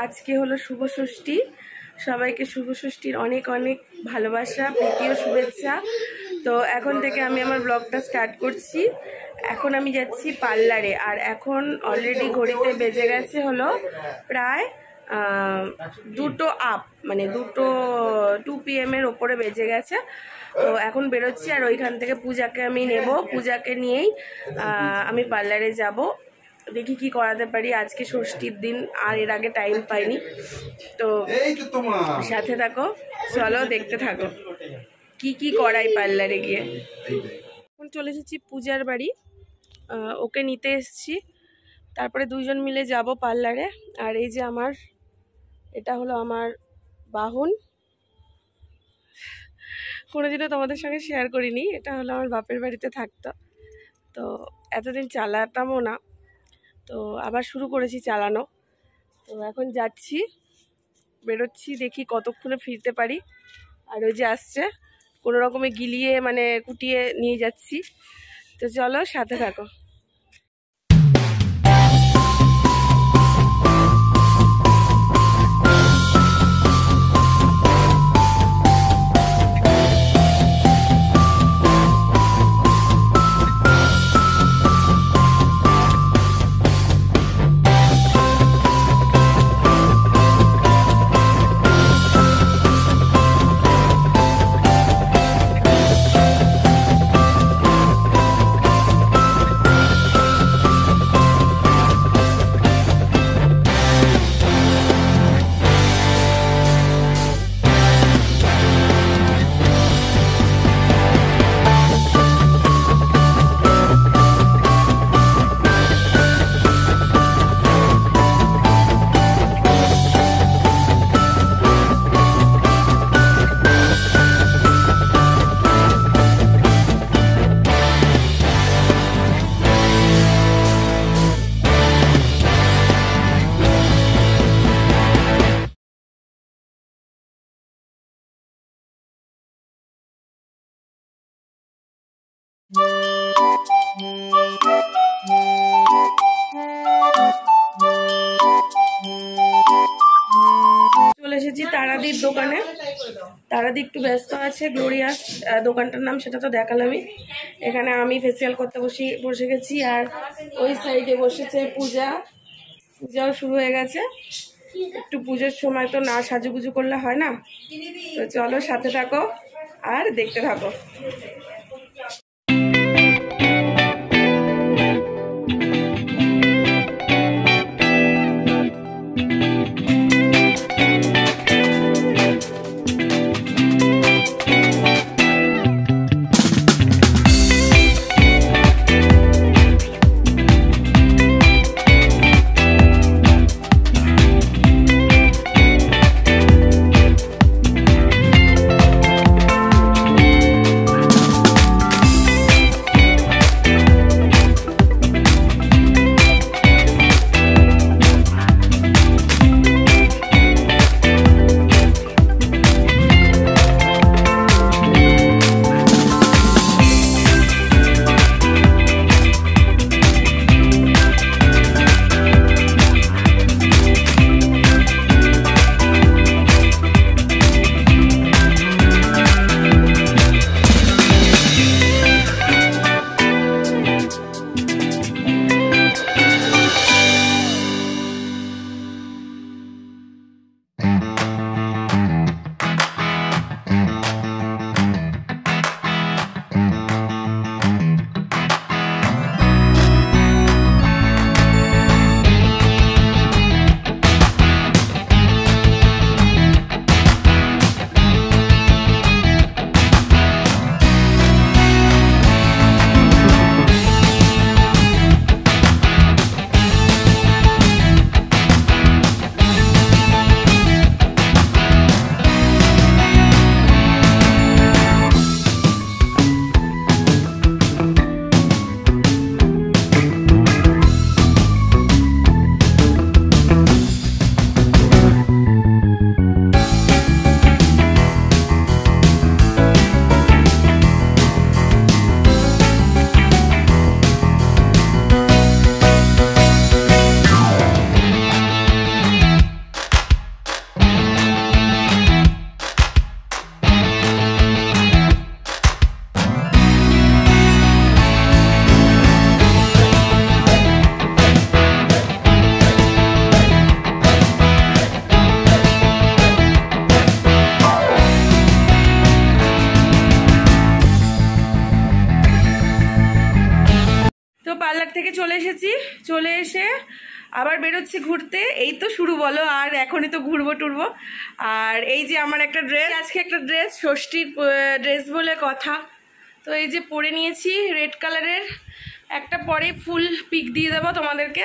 আজকে হলো শুভ ষষ্ঠী। সবাইকে শুভ ষষ্ঠীর অনেক অনেক ভালোবাসা, প্রীতি ও শুভেচ্ছা। তো এখন থেকে আমি আমার ব্লগটা স্টার্ট করছি। এখন আমি যাচ্ছি পার্লারে, আর এখন অলরেডি ঘড়িতে বেজে গেছে হলো প্রায় 2টো আপ, মানে 2 PM এর ওপরে বেজে গেছে। তো এখন বেরোচ্ছি, আর ওইখান থেকে পূজাকে আমি নেব। পূজাকে নিয়েই আমি পার্লারে যাব। দেখি কি করাতে পারি, আজকে ষষ্ঠীর দিন, আর এর আগে টাইম পাইনি। তো সাথে থাকো, চলো দেখতে থাকো কি কি করাই পার্লারে গিয়ে। এখন চলে এসেছি পূজার বাড়ি, ওকে নিতে এসেছি। তারপরে দুইজন মিলে যাব পার্লারে। আর এই যে এটা হলো আমার বাহন। কোনোদিনও তোমাদের সঙ্গে শেয়ার করিনি। এটা হলো আমার বাপের বাড়িতে থাকতো, তো এতদিন চালাতামও না, তো আবার শুরু করেছি চালানো। তো এখন যাচ্ছি, বেরোচ্ছি, দেখি কতক্ষণে ফিরতে পারি। আর ওই যে আসছে, কোনো রকমে গিলিয়ে মানে কুটিয়ে নিয়ে যাচ্ছি। তো চলো সাথে থাকো। চলে এসেছি তারাদির দোকানে। তারাদি একটু ব্যস্ত আছে। গ্লোরিয়াস দোকানটার নাম, সেটা তো দেখালামই। এখানে আমি ফেসিয়াল করতে বসে গেছি, আর ওই সাইডে বসেছে পূজাও শুরু হয়ে গেছে। একটু পুজোর সময় তো না সাজুগুজু করলে হয় না। তো চলো সাথে থাকো আর দেখতে থাকো। থেকে চলে এসেছি, চলে এসে আবার বেরোচ্ছি ঘুরতে। এই তো শুরু বলো, আর এখনই তো ঘুরবো টুরবো। আর এই যে আমার একটা ড্রেস, আজকে একটা ড্রেস, ষষ্ঠীর ড্রেস বলে কথা, তো এই যে পরে নিয়েছি রেড কালারের একটা, পরে ফুল পিক দিয়ে দেবো তোমাদেরকে।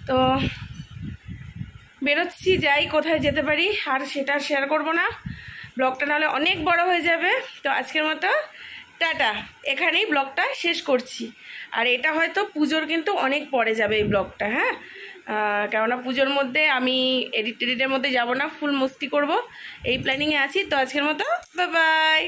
তো বেরোচ্ছি, যাই কোথায় যেতে পারি, আর সেটা শেয়ার করব না, ব্লগটা নাহলে অনেক বড় হয়ে যাবে। তো আজকের মতো টাটা, এখানেই ব্লগটা শেষ করছি। আর এটা হয়তো পুজোর কিন্তু অনেক পরে যাবে এই ব্লগটা, হ্যাঁ, কেননা পুজোর মধ্যে আমি এডিটের মধ্যে যাব না, ফুল মস্তি করব, এই প্ল্যানিংয়ে আছি। তো আজকের মতো বাই বাই।